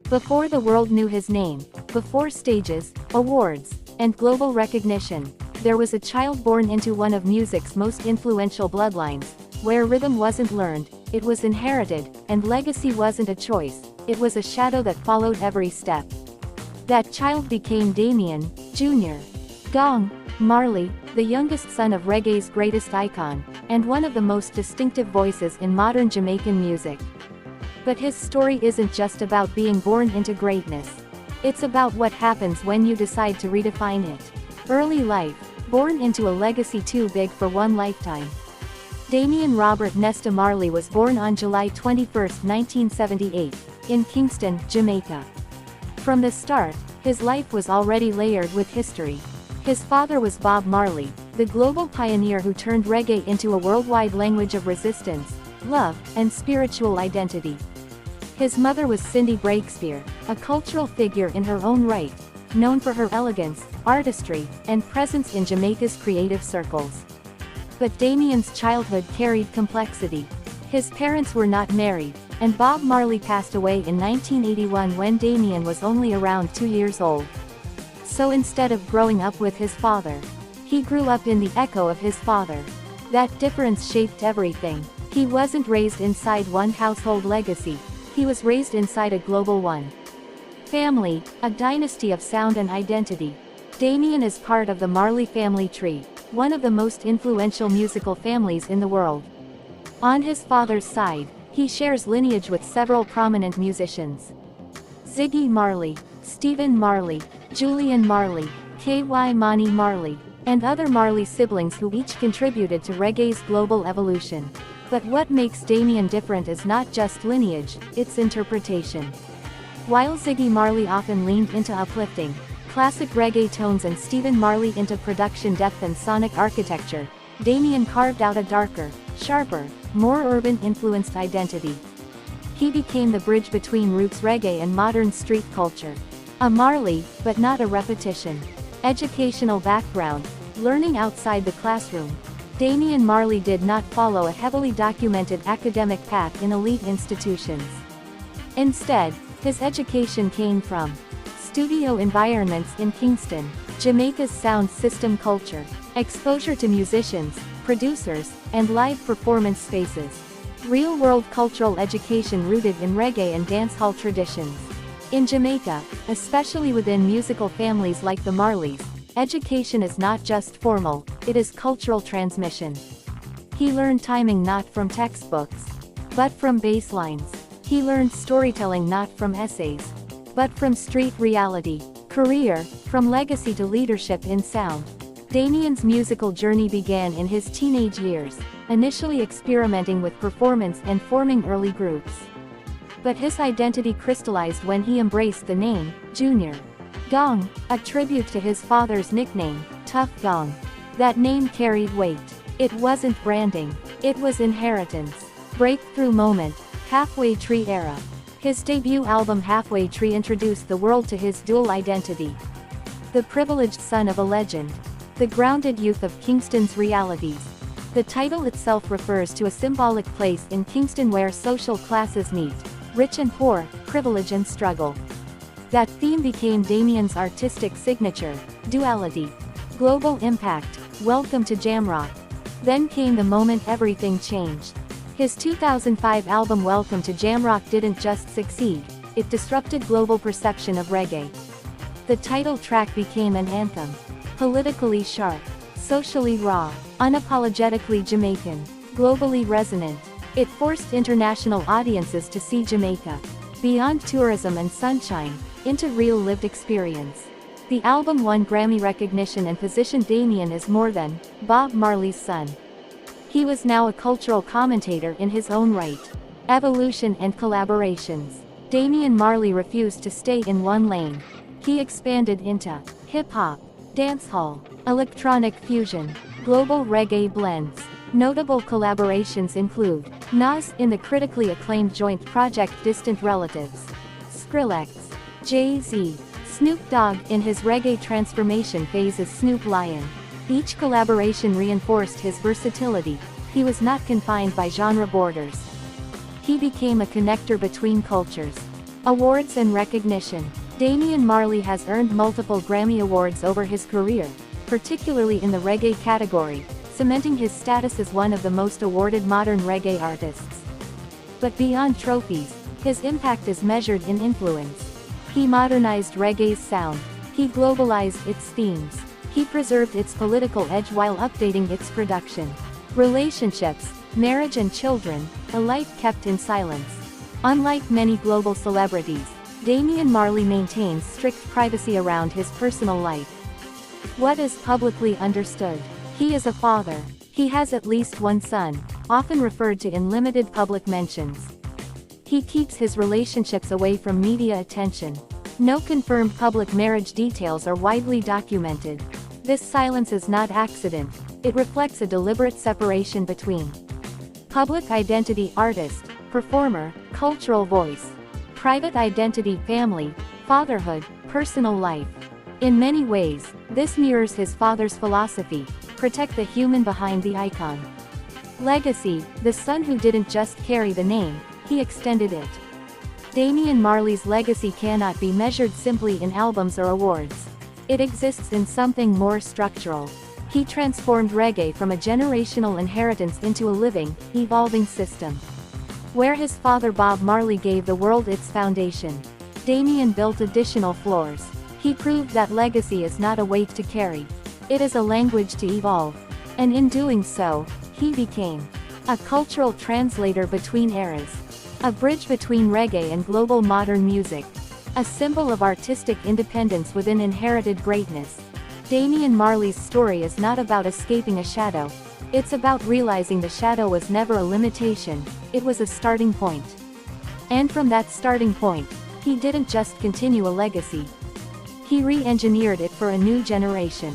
Before the world knew his name, before stages, awards, and global recognition, there was a child born into one of music's most influential bloodlines, where rhythm wasn't learned, it was inherited, and legacy wasn't a choice, it was a shadow that followed every step. That child became Damian, Jr. Gong Marley, the youngest son of reggae's greatest icon, and one of the most distinctive voices in modern Jamaican music. But his story isn't just about being born into greatness. It's about what happens when you decide to redefine it. Early life, born into a legacy too big for one lifetime. Damian Robert Nesta Marley was born on July 21, 1978, in Kingston, Jamaica. From the start, his life was already layered with history. His father was Bob Marley, the global pioneer who turned reggae into a worldwide language of resistance, love, and spiritual identity. His mother was Cindy Breakspear, a cultural figure in her own right, known for her elegance, artistry, and presence in Jamaica's creative circles. But Damian's childhood carried complexity. His parents were not married, and Bob Marley passed away in 1981 when Damian was only around 2 years old. So instead of growing up with his father, he grew up in the echo of his father. That difference shaped everything. He wasn't raised inside one household legacy. He was raised inside a global one. Family, a dynasty of sound and identity. Damian is part of the Marley family tree, one of the most influential musical families in the world. On his father's side, he shares lineage with several prominent musicians. Ziggy Marley, Stephen Marley, Julian Marley, K.Y. Mani Marley, and other Marley siblings who each contributed to reggae's global evolution. But what makes Damian different is not just lineage, it's interpretation. While Ziggy Marley often leaned into uplifting, classic reggae tones and Stephen Marley into production depth and sonic architecture, Damian carved out a darker, sharper, more urban-influenced identity. He became the bridge between roots reggae and modern street culture. A Marley, but not a repetition. Educational background, learning outside the classroom. Damian Marley did not follow a heavily documented academic path in elite institutions. Instead, his education came from studio environments in Kingston, Jamaica's sound system culture, exposure to musicians, producers, and live performance spaces, real-world cultural education rooted in reggae and dancehall traditions. In Jamaica, especially within musical families like the Marleys, education is not just formal, it is cultural transmission. He learned timing not from textbooks, but from bass lines. He learned storytelling not from essays, but from street reality. Career, from legacy to leadership in sound. Damian's musical journey began in his teenage years, initially experimenting with performance and forming early groups. But his identity crystallized when he embraced the name, Jr. Gong, a tribute to his father's nickname, Tough Gong. That name carried weight. It wasn't branding, it was inheritance. Breakthrough moment, Halfway Tree era. His debut album Halfway Tree introduced the world to his dual identity. The privileged son of a legend. The grounded youth of Kingston's realities. The title itself refers to a symbolic place in Kingston where social classes meet, rich and poor, privilege and struggle. That theme became Damian's artistic signature, duality. Global impact, welcome to Jamrock. Then came the moment everything changed. His 2005 album Welcome to Jamrock didn't just succeed, it disrupted global perception of reggae. The title track became an anthem. Politically sharp, socially raw, unapologetically Jamaican, globally resonant. It forced international audiences to see Jamaica, beyond tourism and sunshine, into real lived experience. The album won Grammy recognition and positioned Damian as more than Bob Marley's son. He was now a cultural commentator in his own right. Evolution and collaborations. Damian Marley refused to stay in one lane. He expanded into hip-hop, dancehall, electronic fusion, global reggae blends. Notable collaborations include Nas in the critically acclaimed joint project Distant Relatives, Skrillex, Jay-Z, Snoop Dogg in his reggae transformation phase as Snoop Lion. Each collaboration reinforced his versatility. He was not confined by genre borders. He became a connector between cultures. Awards and recognition. Damian Marley has earned multiple Grammy Awards over his career, particularly in the reggae category, cementing his status as one of the most awarded modern reggae artists. But beyond trophies, his impact is measured in influence. He modernized reggae's sound. He globalized its themes. He preserved its political edge while updating its production. Relationships, marriage and children, a life kept in silence. Unlike many global celebrities, Damian Marley maintains strict privacy around his personal life. What is publicly understood? He is a father. He has at least one son, often referred to in limited public mentions. He keeps his relationships away from media attention. No confirmed public marriage details are widely documented. This silence is not accident, it reflects a deliberate separation between public identity, artist, performer, cultural voice, private identity, family, fatherhood, personal life. In many ways, this mirrors his father's philosophy: protect the human behind the icon. Legacy, the son who didn't just carry the name, he extended it. Damian Marley's legacy cannot be measured simply in albums or awards. It exists in something more structural. He transformed reggae from a generational inheritance into a living, evolving system. Where his father Bob Marley gave the world its foundation, Damian built additional floors. He proved that legacy is not a weight to carry. It is a language to evolve. And in doing so, he became a cultural translator between eras. A bridge between reggae and global modern music. A symbol of artistic independence within inherited greatness. Damian Marley's story is not about escaping a shadow. It's about realizing the shadow was never a limitation, it was a starting point. And from that starting point, he didn't just continue a legacy. He re-engineered it for a new generation.